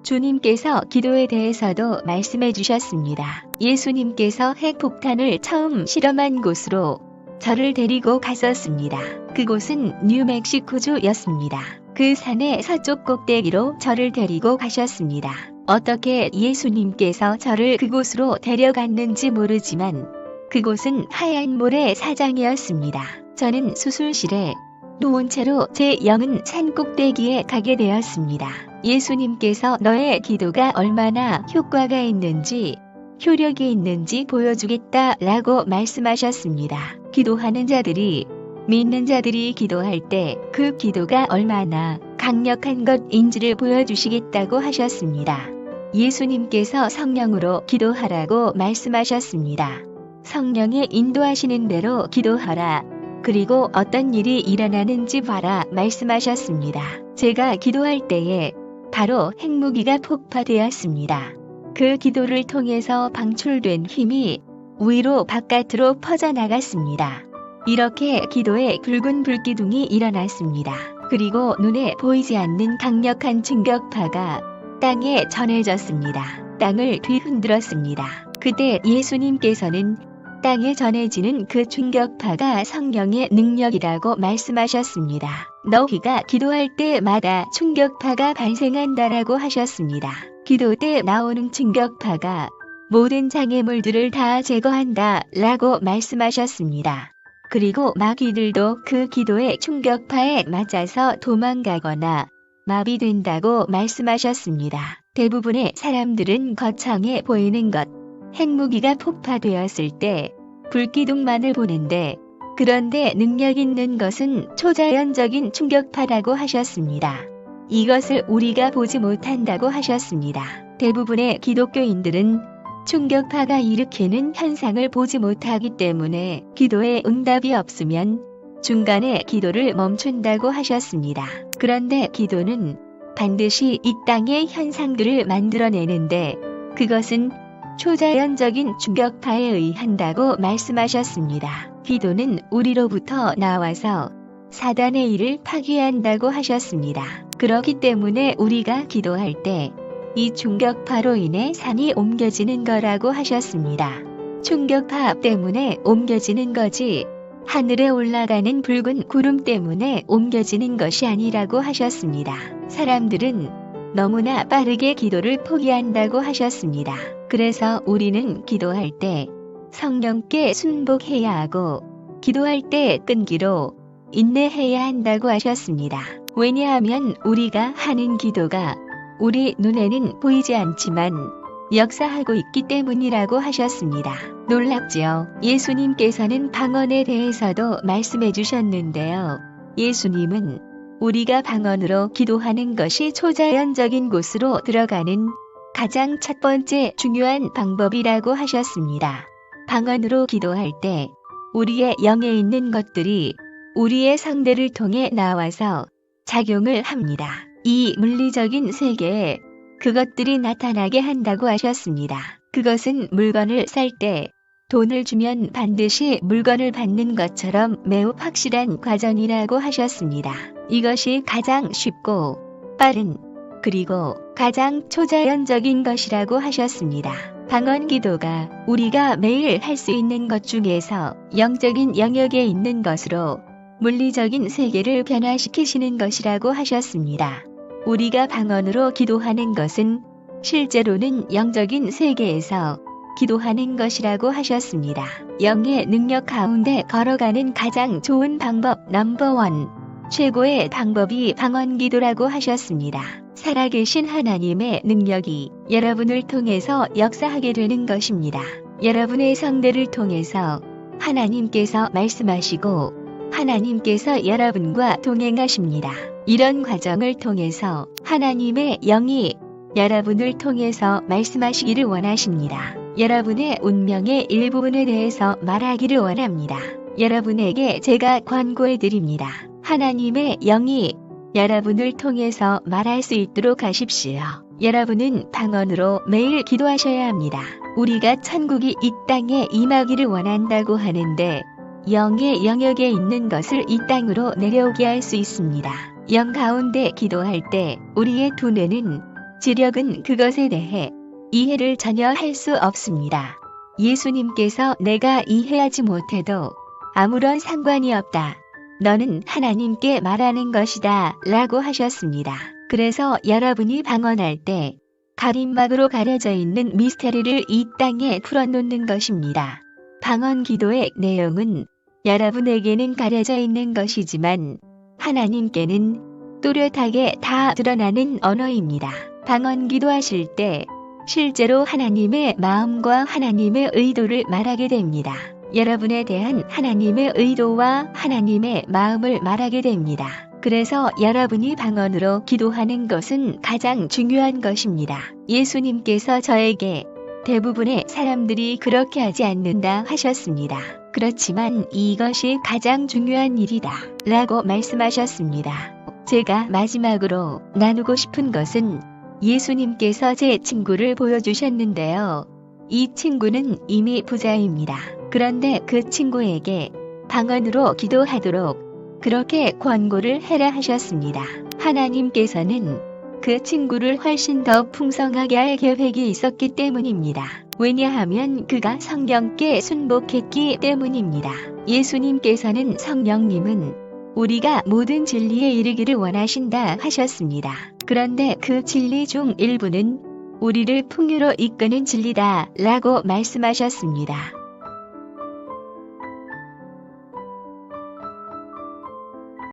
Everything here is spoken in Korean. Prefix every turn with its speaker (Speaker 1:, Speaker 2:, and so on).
Speaker 1: 주님께서 기도에 대해서도 말씀해 주셨습니다. 예수님께서 핵폭탄을 처음 실험한 곳으로 저를 데리고 갔었습니다. 그곳은 뉴멕시코주였습니다. 그 산의 서쪽 꼭대기로 저를 데리고 가셨습니다. 어떻게 예수님께서 저를 그곳으로 데려갔는지 모르지만 그곳은 하얀 모래 사장이었습니다. 저는 수술실에 누운 채로 제 영은 산 꼭대기에 가게 되었습니다. 예수님께서 너의 기도가 얼마나 효과가 있는지 효력이 있는지 보여주겠다라고 말씀하셨습니다. 기도하는 자들이 믿는 자들이 기도할 때 그 기도가 얼마나 강력한 것인지를 보여주시겠다고 하셨습니다. 예수님께서 성령으로 기도하라고 말씀하셨습니다. 성령의 인도하시는 대로 기도하라. 그리고 어떤 일이 일어나는지 봐라 말씀하셨습니다. 제가 기도할 때에 바로 핵무기가 폭파되었습니다. 그 기도를 통해서 방출된 힘이 위로 바깥으로 퍼져나갔습니다. 이렇게 기도에 붉은 불기둥이 일어났습니다. 그리고 눈에 보이지 않는 강력한 충격파가 땅에 전해졌습니다. 땅을 뒤흔들었습니다. 그때 예수님께서는 땅에 전해지는 그 충격파가 성령의 능력이라고 말씀하셨습니다. 너희가 기도할 때마다 충격파가 발생한다라고 하셨습니다. 기도 때 나오는 충격파가 모든 장애물들을 다 제거한다 라고 말씀하셨습니다. 그리고 마귀들도 그 기도의 충격파에 맞아서 도망가거나 마비된다고 말씀하셨습니다. 대부분의 사람들은 거창해 보이는 것, 핵무기가 폭파되었을 때 불기둥만을 보는데 그런데 능력 있는 것은 초자연적인 충격파라고 하셨습니다. 이것을 우리가 보지 못한다고 하셨습니다. 대부분의 기독교인들은 충격파가 일으키는 현상을 보지 못하기 때문에 기도에 응답이 없으면 중간에 기도를 멈춘다고 하셨습니다. 그런데 기도는 반드시 이 땅의 현상들을 만들어내는데 그것은 초자연적인 충격파에 의한다고 말씀하셨습니다. 기도는 우리로부터 나와서 사단의 일을 파괴한다고 하셨습니다. 그렇기 때문에 우리가 기도할 때 이 충격파로 인해 산이 옮겨지는 거라고 하셨습니다. 충격파 때문에 옮겨지는 거지 하늘에 올라가는 붉은 구름 때문에 옮겨지는 것이 아니라고 하셨습니다. 사람들은 너무나 빠르게 기도를 포기한다고 하셨습니다. 그래서 우리는 기도할 때 성령께 순복해야 하고 기도할 때 끈기로 인내해야 한다고 하셨습니다. 왜냐하면 우리가 하는 기도가 우리 눈에는 보이지 않지만 역사하고 있기 때문이라고 하셨습니다. 놀랍지요? 예수님께서는 방언에 대해서도 말씀해 주셨는데요. 예수님은 우리가 방언으로 기도하는 것이 초자연적인 곳으로 들어가는 가장 첫 번째 중요한 방법이라고 하셨습니다. 방언으로 기도할 때 우리의 영에 있는 것들이 우리의 상대를 통해 나와서 작용을 합니다. 이 물리적인 세계에 그것들이 나타나게 한다고 하셨습니다. 그것은 물건을 살 때 돈을 주면 반드시 물건을 받는 것처럼 매우 확실한 과정이라고 하셨습니다. 이것이 가장 쉽고 빠른 그리고 가장 초자연적인 것이라고 하셨습니다. 방언 기도가 우리가 매일 할 수 있는 것 중에서 영적인 영역에 있는 것으로 물리적인 세계를 변화시키시는 것이라고 하셨습니다. 우리가 방언으로 기도하는 것은 실제로는 영적인 세계에서 기도하는 것이라고 하셨습니다. 영의 능력 가운데 걸어가는 가장 좋은 방법 넘버1 최고의 방법이 방언 기도라고 하셨습니다. 살아계신 하나님의 능력이 여러분을 통해서 역사하게 되는 것입니다. 여러분의 성대를 통해서 하나님께서 말씀하시고 하나님께서 여러분과 동행하십니다. 이런 과정을 통해서 하나님의 영이 여러분을 통해서 말씀하시기를 원하십니다. 여러분의 운명의 일부분에 대해서 말하기를 원합니다. 여러분에게 제가 권고해 드립니다. 하나님의 영이 여러분을 통해서 말할 수 있도록 하십시오. 여러분은 방언으로 매일 기도하셔야 합니다. 우리가 천국이 이 땅에 임하기를 원한다고 하는데 영의 영역에 있는 것을 이 땅으로 내려오게 할 수 있습니다. 영 가운데 기도할 때 우리의 두뇌는 지력은 그것에 대해 이해를 전혀 할 수 없습니다. 예수님께서 내가 이해하지 못해도 아무런 상관이 없다. 너는 하나님께 말하는 것이다. 라고 하셨습니다. 그래서 여러분이 방언할 때 가림막으로 가려져 있는 미스터리를 이 땅에 풀어놓는 것입니다. 방언 기도의 내용은 여러분에게는 가려져 있는 것이지만 하나님께는 또렷하게 다 드러나는 언어입니다. 방언 기도하실 때 실제로 하나님의 마음과 하나님의 의도를 말하게 됩니다. 여러분에 대한 하나님의 의도와 하나님의 마음을 말하게 됩니다. 그래서 여러분이 방언으로 기도하는 것은 가장 중요한 것입니다. 예수님께서 저에게 대부분의 사람들이 그렇게 하지 않는다 하셨습니다. 그렇지만 이것이 가장 중요한 일이다 라고 말씀하셨습니다. 제가 마지막으로 나누고 싶은 것은 예수님께서 제 친구를 보여주셨는데요. 이 친구는 이미 부자입니다. 그런데 그 친구에게 방언으로 기도하도록 그렇게 권고를 해라 하셨습니다. 하나님께서는 그 친구를 훨씬 더 풍성하게 할 계획이 있었기 때문입니다. 왜냐하면 그가 성령께 순복했기 때문입니다. 예수님께서는 성령님은 우리가 모든 진리에 이르기를 원하신다 하셨습니다. 그런데 그 진리 중 일부는 우리를 풍요로 이끄는 진리다 라고 말씀하셨습니다.